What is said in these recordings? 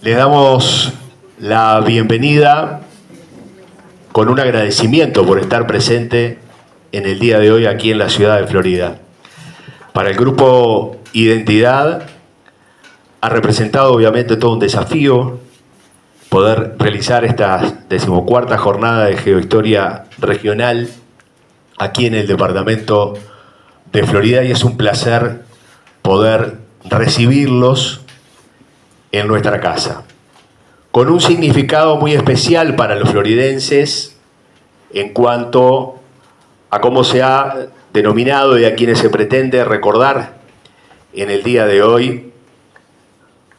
Les damos la bienvenida con un agradecimiento por estar presente en el día de hoy aquí en la ciudad de Florida. Para el grupo Identidad ha representado obviamente todo un desafío poder realizar esta 14ª jornada de Geohistoria Regional aquí en el departamento de Florida, y es un placer poder recibirlos en nuestra casa, con un significado muy especial para los floridenses en cuanto a cómo se ha denominado y a quienes se pretende recordar en el día de hoy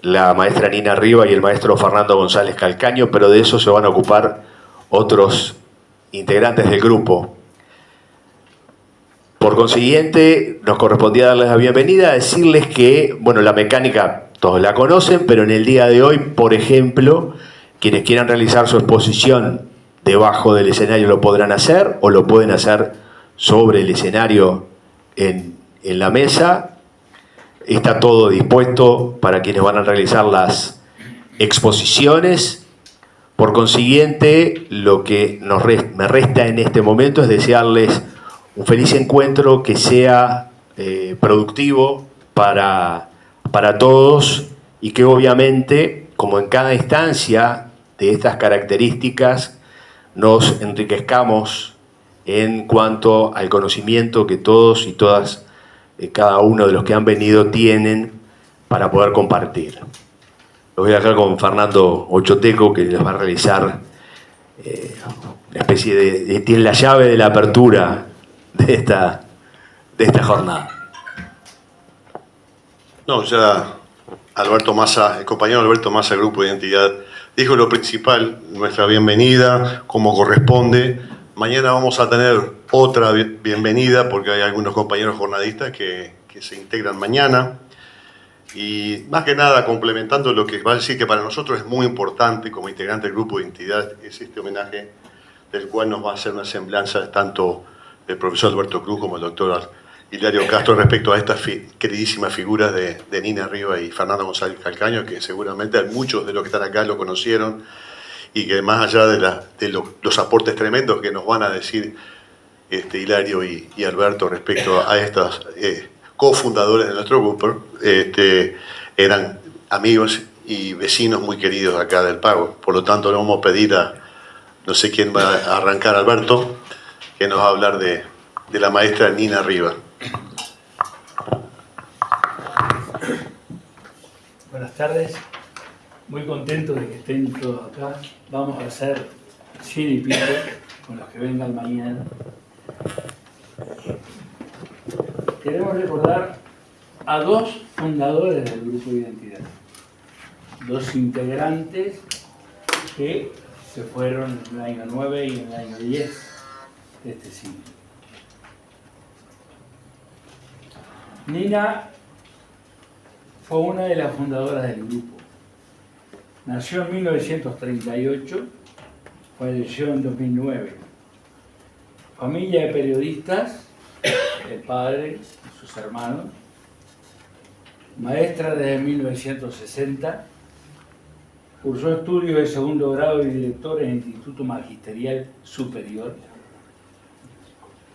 la maestra Nina Riva y el maestro Fernando González Calcaño, pero de eso se van a ocupar otros integrantes del grupo. Por consiguiente, nos correspondía darles la bienvenida, decirles que, bueno, la mecánica todos la conocen, pero en el día de hoy, por ejemplo, quienes quieran realizar su exposición debajo del escenario lo podrán hacer, o lo pueden hacer sobre el escenario en la mesa. Está todo dispuesto para quienes van a realizar las exposiciones. Por consiguiente, lo que me resta en este momento es desearles un feliz encuentro que sea productivo para todos, y que obviamente, como en cada instancia de estas características, nos enriquezcamos en cuanto al conocimiento que todos y todas, cada uno de los que han venido tienen para poder compartir. Lo voy a dejar con Fernando Ochoteco, que les va a realizar una especie de tiene la llave de la apertura de esta jornada. No, ya Alberto Massa, el compañero Alberto Massa, Grupo de Identidad, dijo lo principal, nuestra bienvenida, como corresponde. Mañana vamos a tener otra bienvenida porque hay algunos compañeros jornalistas que se integran mañana. Y más que nada, complementando lo que va a decir, que para nosotros es muy importante como integrante del Grupo de Identidad, es este homenaje del cual nos va a hacer una semblanza tanto el profesor Alberto Cruz como el doctor Hilario Castro respecto a estas queridísimas figuras de Nina Riva y Fernando González Calcaño, que seguramente muchos de los que están acá lo conocieron, y que más allá de los aportes tremendos que nos van a decir Hilario y Alberto respecto a estas cofundadores de nuestro grupo, eran amigos y vecinos muy queridos acá del Pago. Por lo tanto, le vamos a pedir no sé quién va a arrancar, Alberto, que nos va a hablar de la maestra Nina Riva. Buenas tardes, muy contento de que estén todos acá. Vamos a hacer 100 y pico con los que vengan mañana. Queremos recordar a dos fundadores del Grupo de Identidad, dos integrantes que se fueron en el año 9 y en el año 10 de este siglo. Nina fue una de las fundadoras del grupo. Nació en 1938, falleció en 2009. Familia de periodistas, el padre y sus hermanos. Maestra desde 1960, cursó estudios de segundo grado y director en el Instituto Magisterial Superior.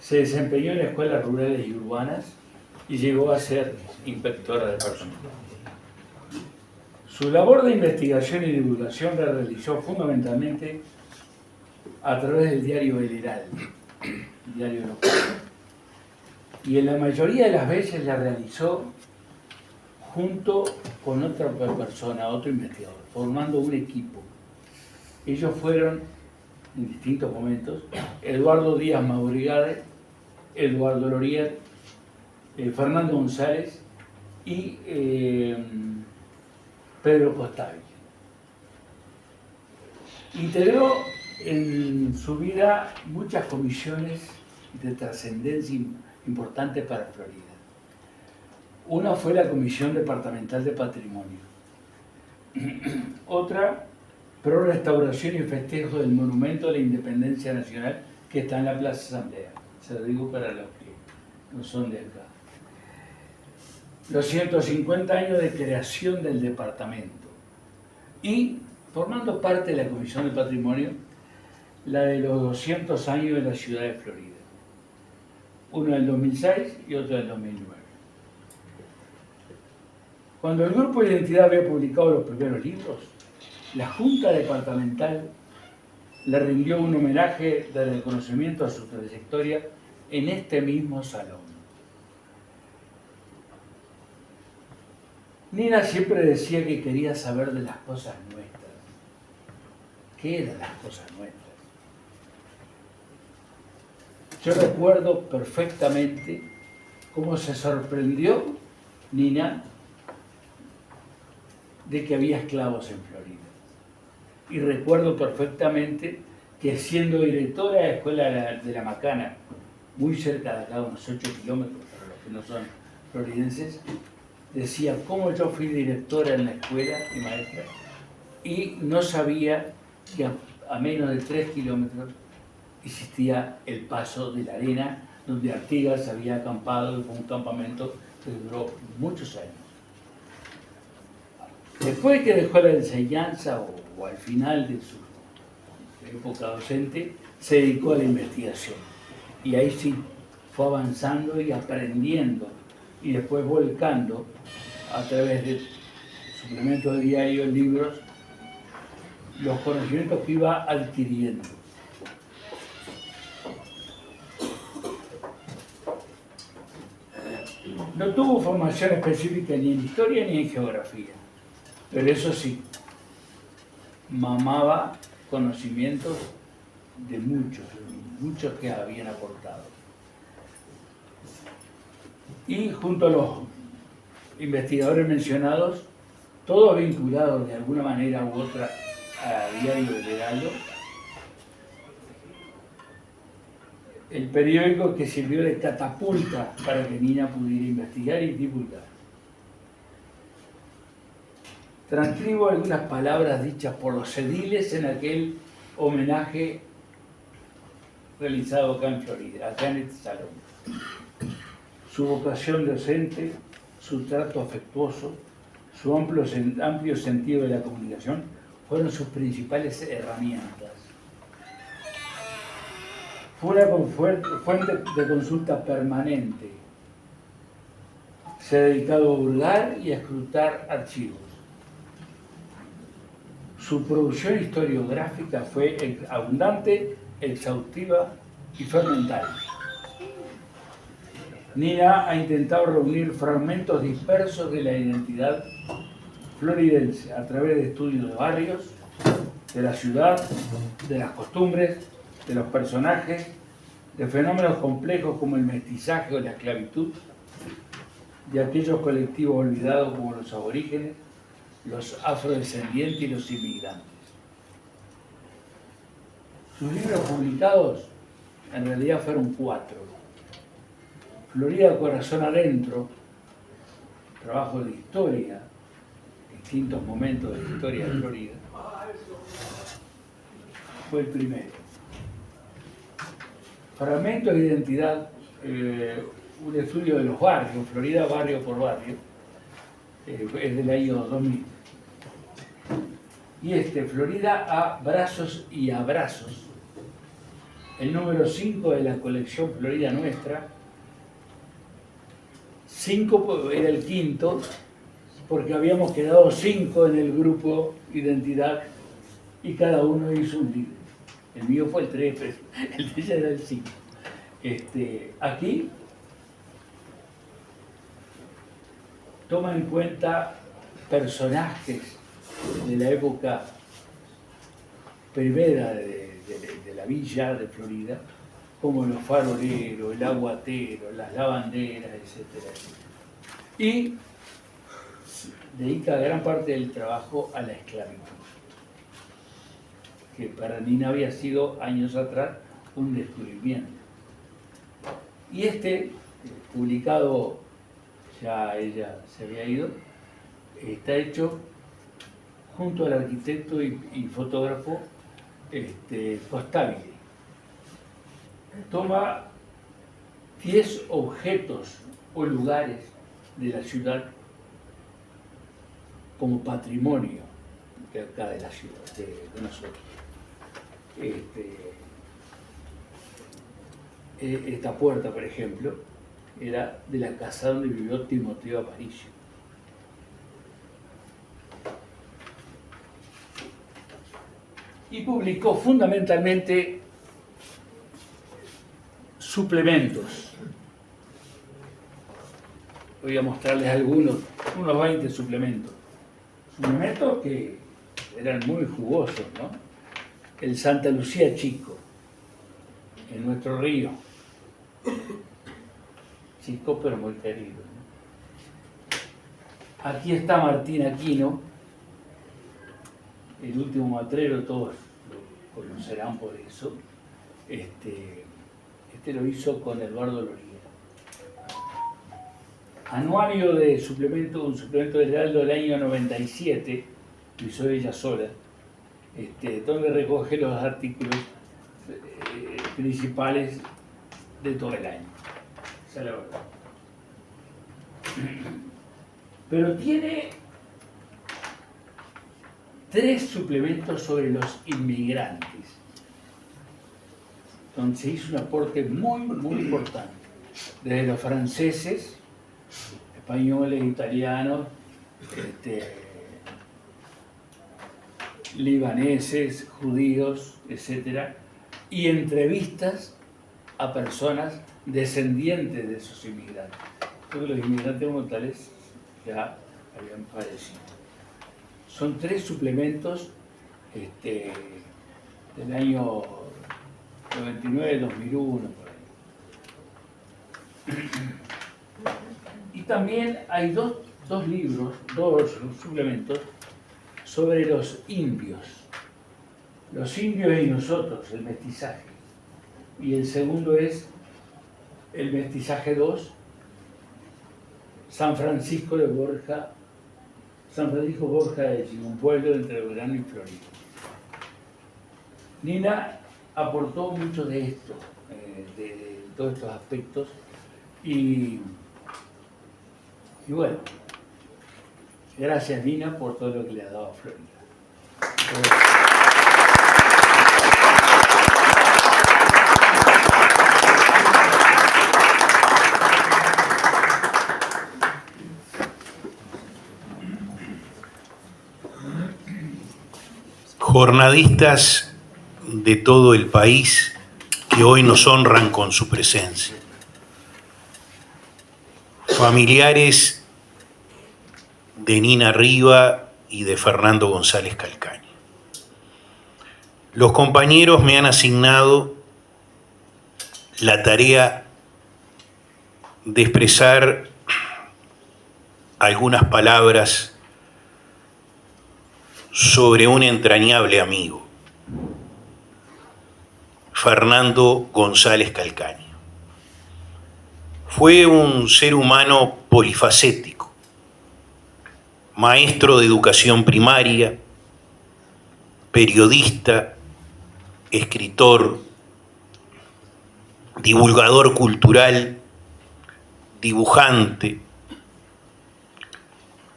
Se desempeñó en escuelas rurales y urbanas y llegó a ser inspectora de personal. Su labor de investigación y divulgación la realizó fundamentalmente a través del diario El Heraldo, diario local. Y en la mayoría de las veces la realizó junto con otra persona, otro investigador, formando un equipo. Ellos fueron, en distintos momentos, Eduardo Díaz Maurigade, Eduardo Lorier, Fernando González y Pedro Costavich. Integró en su vida muchas comisiones de trascendencia importante para Florida. Una fue la Comisión Departamental de Patrimonio. Otra, pro restauración y festejo del Monumento a la Independencia Nacional, que está en la Plaza Asamblea. Se lo digo para los que no son de acá. Los 150 años de creación del departamento. y formando parte de la Comisión de Patrimonio, la de los 200 años de la ciudad de Florida. Uno del 2006 y otro del 2009. Cuando el Grupo de Identidad había publicado los primeros libros, la Junta Departamental le rindió un homenaje de reconocimiento a su trayectoria en este mismo salón. Nina siempre decía que quería saber de las cosas nuestras. ¿Qué eran las cosas nuestras? Yo recuerdo perfectamente cómo se sorprendió Nina de que había esclavos en Florida. Y recuerdo perfectamente que siendo directora de la Escuela de la Macana, muy cerca de acá, unos 8 kilómetros para los que no son floridenses, decía cómo yo fui directora en la escuela y maestra y no sabía que a menos de 3 kilómetros existía el Paso de la Arena, donde Artigas había acampado y fue un campamento que duró muchos años. Después que dejó la enseñanza o al final de su época docente, se dedicó a la investigación. Y ahí sí, fue avanzando y aprendiendo y después volcando a través de suplementos de diario, libros, los conocimientos que iba adquiriendo. No tuvo formación específica ni en historia ni en geografía, pero eso sí, mamaba conocimientos de muchos que habían aportado. Y junto a los investigadores mencionados, todos vinculados de alguna manera u otra a Diario del Heraldo, el periódico que sirvió de catapulta para que Nina pudiera investigar y divulgar. Transcribo algunas palabras dichas por los ediles en aquel homenaje realizado acá en Florida, acá en este salón. Su vocación docente, su trato afectuoso, su amplio sentido de la comunicación fueron sus principales herramientas. Fue una fuente de consulta permanente. Se ha dedicado a hurgar y a escrutar archivos. Su producción historiográfica fue abundante, exhaustiva y fermental. Nina ha intentado reunir fragmentos dispersos de la identidad floridense a través de estudios de barrios, de la ciudad, de las costumbres, de los personajes, de fenómenos complejos como el mestizaje o la esclavitud, de aquellos colectivos olvidados como los aborígenes, los afrodescendientes y los inmigrantes. Sus libros publicados en realidad fueron 4. Florida Corazón Adentro, trabajo de historia, distintos momentos de la historia de Florida, fue el primero. Fragmentos de identidad, un estudio de los barrios, Florida barrio por barrio, es del año 2000. Y Florida a brazos y abrazos, el número 5 de la colección Florida Nuestra. 5 era el quinto, porque habíamos quedado 5 en el grupo Identidad y cada uno hizo un libro. El mío fue el 3, pero el de ella era el 5. Aquí toma en cuenta personajes de la época primera de la villa de Florida, como los faroleros, el aguatero, las lavanderas, etc. Y dedica gran parte del trabajo a la esclavitud, que para Nina había sido años atrás un descubrimiento. Y publicado, ya ella se había ido, está hecho junto al arquitecto y fotógrafo Costabile. Toma 10 objetos o lugares de la ciudad como patrimonio de acá de la ciudad, de nosotros. Esta puerta, por ejemplo, era de la casa donde vivió Timoteo Aparicio. Y publicó fundamentalmente suplementos. Voy a mostrarles algunos, unos 20 suplementos. Suplementos que eran muy jugosos, ¿no? El Santa Lucía Chico, en nuestro río. Chico, pero muy querido, ¿no? Aquí está Martín Aquino, el último matrero, todos lo conocerán por eso. Este lo hizo con Eduardo Loriera. Anuario de suplemento, un suplemento del Heraldo del año 97, lo hizo ella sola, donde recoge los artículos principales de todo el año. Esa es la verdad. Pero tiene 3 suplementos sobre los inmigrantes, donde se hizo un aporte muy, muy importante, desde los franceses, españoles, italianos, libaneses, judíos, etc. Y entrevistas a personas descendientes de esos inmigrantes. Creo que los inmigrantes como tales ya habían fallecido. Son 3 suplementos del año 99, 2001, por ahí. Y también hay dos libros, 2 suplementos sobre los indios. Los indios y nosotros, el mestizaje. Y el segundo es el mestizaje 2, San Francisco Borja de Chile, un pueblo entre Belgrano y Florida. Nina aportó mucho de esto, de todos estos aspectos, y bueno, gracias Nina por todo lo que le ha dado a Florida. Jornadistas de todo el país que hoy nos honran con su presencia. Familiares de Nina Riva y de Fernando González Calcaño. Los compañeros me han asignado la tarea de expresar algunas palabras sobre un entrañable amigo, Fernando González Calcaño. Fue un ser humano polifacético, maestro de educación primaria, periodista, escritor, divulgador cultural, dibujante,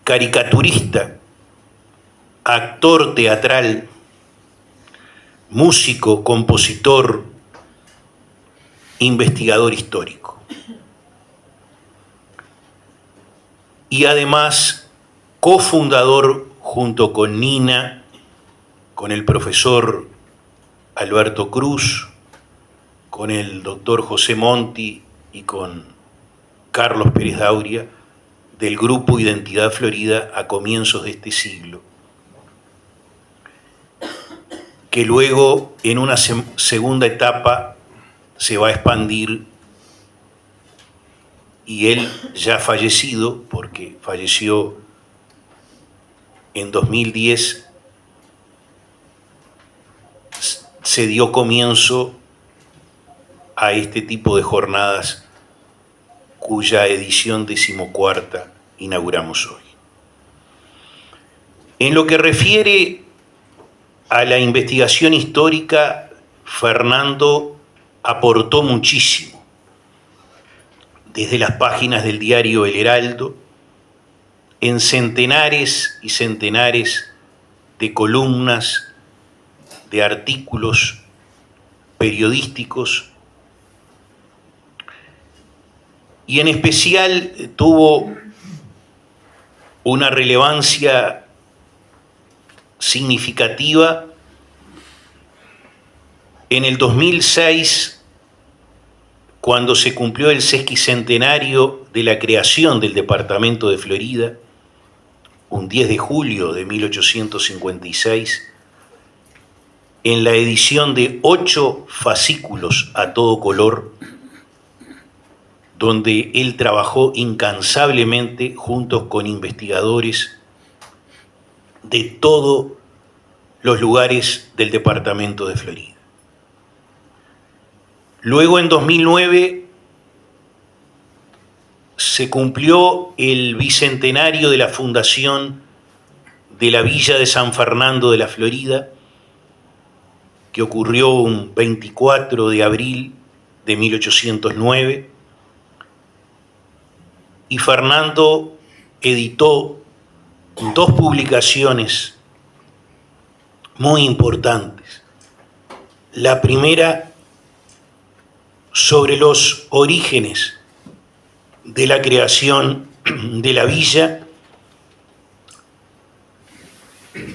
caricaturista, actor teatral, músico, compositor, investigador histórico. Y además cofundador junto con Nina, con el profesor Alberto Cruz, con el doctor José Monti y con Carlos Pérez Dauria, del grupo Identidad Florida a comienzos de este siglo, que luego en una segunda etapa se va a expandir, y él ya fallecido, porque falleció en 2010, se dio comienzo a este tipo de jornadas cuya edición 14ª inauguramos hoy. En lo que refiere a la investigación histórica, Fernando aportó muchísimo, desde las páginas del diario El Heraldo, en centenares y centenares de columnas, de artículos periodísticos, y en especial tuvo una relevancia significativa en el 2006, cuando se cumplió el sesquicentenario de la creación del departamento de Florida, un 10 de julio de 1856, en la edición de 8 fascículos a todo color, donde él trabajó incansablemente junto con investigadores de todos los lugares del departamento de Florida. Luego, en 2009, se cumplió el bicentenario de la fundación de la Villa de San Fernando de la Florida, que ocurrió un 24 de abril de 1809, y Fernando editó 2 publicaciones muy importantes. La primera, sobre los orígenes de la creación de la villa,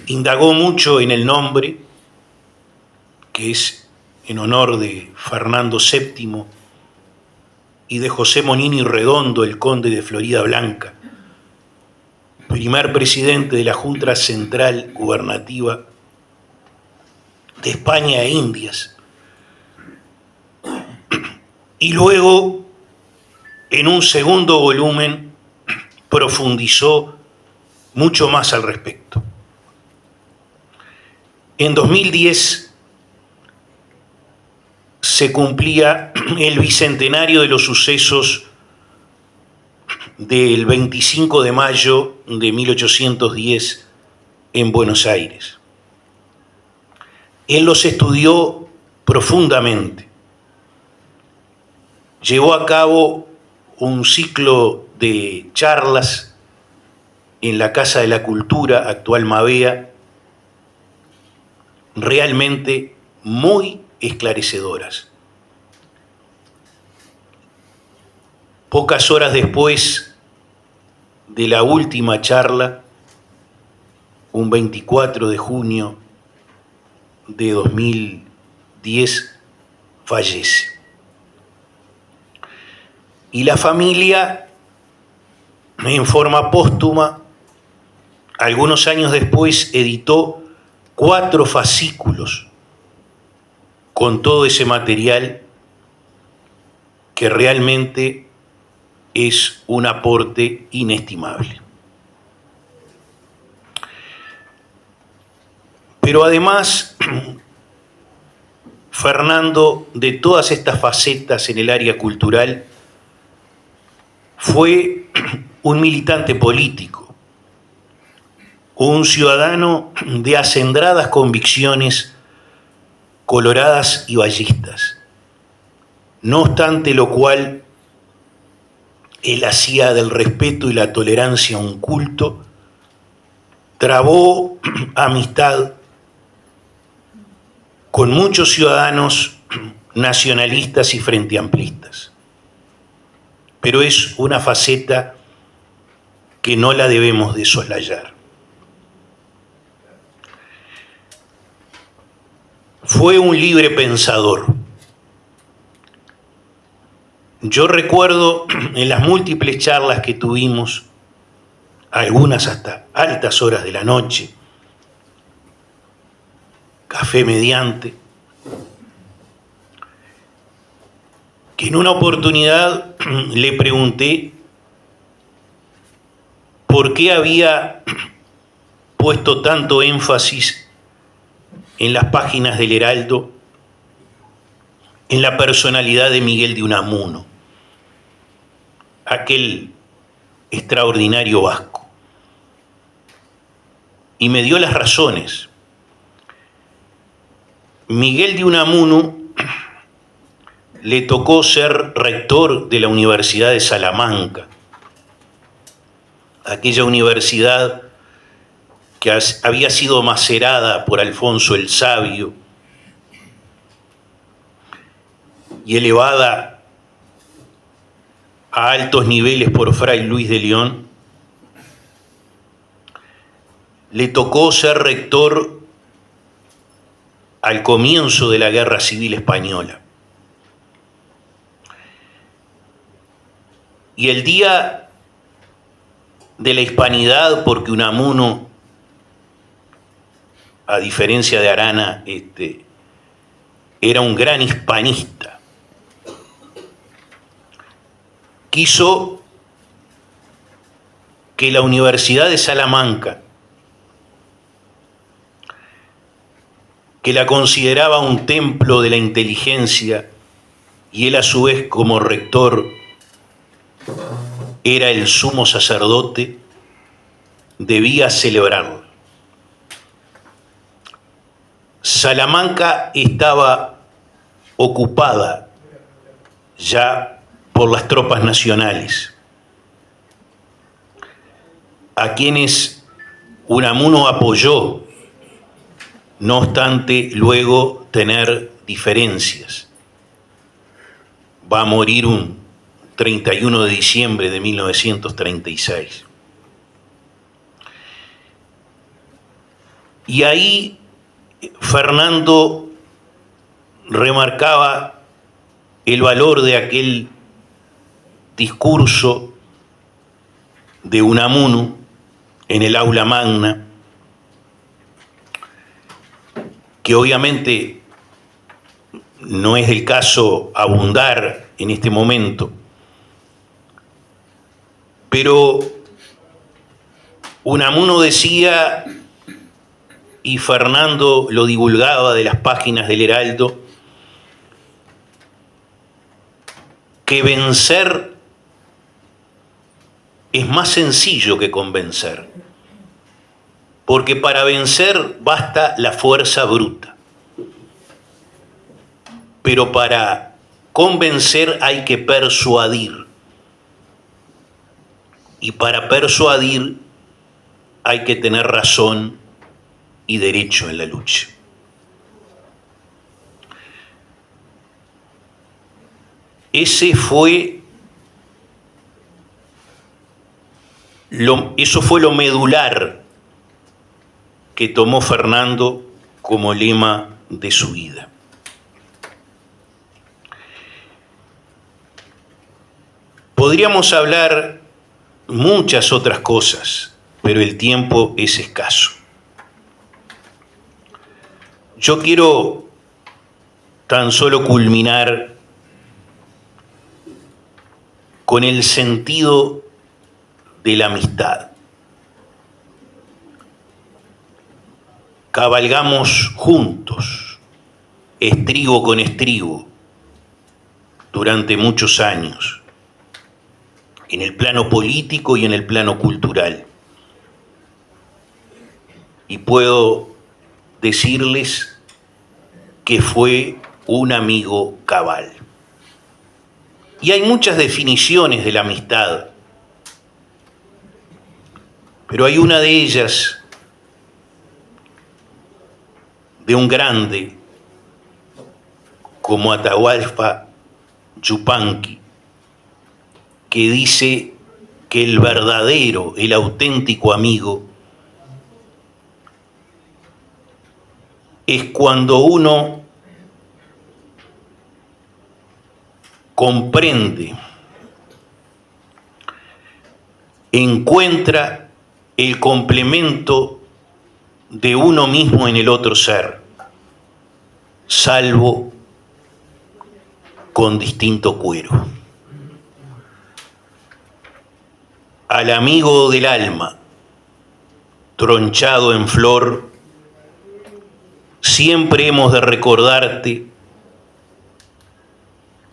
indagó mucho en el nombre, que es en honor de Fernando VII y de José Monini Redondo, el conde de Florida Blanca, primer presidente de la Junta Central Gubernativa de España e Indias. Y luego, en un segundo volumen, profundizó mucho más al respecto. En 2010 se cumplía el bicentenario de los sucesos del 25 de mayo de 1810 en Buenos Aires. Él los estudió profundamente. Llevó a cabo un ciclo de charlas en la Casa de la Cultura, actual Mabea, realmente muy esclarecedoras. Pocas horas después de la última charla, un 24 de junio de 2010, fallece. Y la familia, en forma póstuma, algunos años después, editó 4 fascículos con todo ese material que realmente es un aporte inestimable. Pero además, Fernando, de todas estas facetas en el área cultural, fue un militante político, un ciudadano de acendradas convicciones coloradas y vallistas. No obstante lo cual, él hacía del respeto y la tolerancia un culto, trabó amistad con muchos ciudadanos nacionalistas y frenteamplistas. Pero es una faceta que no la debemos de soslayar. Fue un libre pensador. Yo recuerdo en las múltiples charlas que tuvimos, algunas hasta altas horas de la noche, café mediante, que en una oportunidad le pregunté por qué había puesto tanto énfasis en las páginas del Heraldo en la personalidad de Miguel de Unamuno, aquel extraordinario vasco. Y me dio las razones. Miguel de Unamuno le tocó ser rector de la Universidad de Salamanca, aquella universidad que había sido macerada por Alfonso el Sabio y elevada a altos niveles por Fray Luis de León, le tocó ser rector al comienzo de la Guerra Civil Española. Y el día de la Hispanidad, porque Unamuno, a diferencia de Arana, era un gran hispanista, quiso que la Universidad de Salamanca, que la consideraba un templo de la inteligencia, y él a su vez como rector era el sumo sacerdote, debía celebrarlo. Salamanca estaba ocupada ya por las tropas nacionales, a quienes Unamuno apoyó, no obstante luego tener diferencias. Va a morir un 31 de diciembre de 1936. Y ahí Fernando remarcaba el valor de aquel discurso de Unamuno en el aula magna, que obviamente no es el caso abundar en este momento, pero Unamuno decía, y Fernando lo divulgaba de las páginas del Heraldo, que vencer es más sencillo que convencer, porque para vencer basta la fuerza bruta, pero para convencer hay que persuadir, y para persuadir hay que tener razón y derecho en la lucha. Eso fue lo medular que tomó Fernando como lema de su vida. Podríamos hablar muchas otras cosas, pero el tiempo es escaso. Yo quiero tan solo culminar con el sentido de la amistad. Cabalgamos juntos, estribo con estribo, durante muchos años, en el plano político y en el plano cultural. Y puedo decirles que fue un amigo cabal. Y hay muchas definiciones de la amistad, pero hay una de ellas de un grande como Atahualpa Yupanqui, que dice que el verdadero, el auténtico amigo es cuando uno comprende, encuentra el complemento de uno mismo en el otro ser, salvo con distinto cuero. Al amigo del alma, tronchado en flor, siempre hemos de recordarte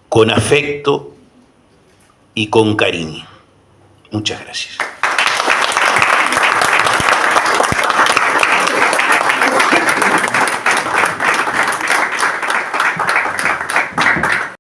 con afecto y con cariño. Muchas gracias.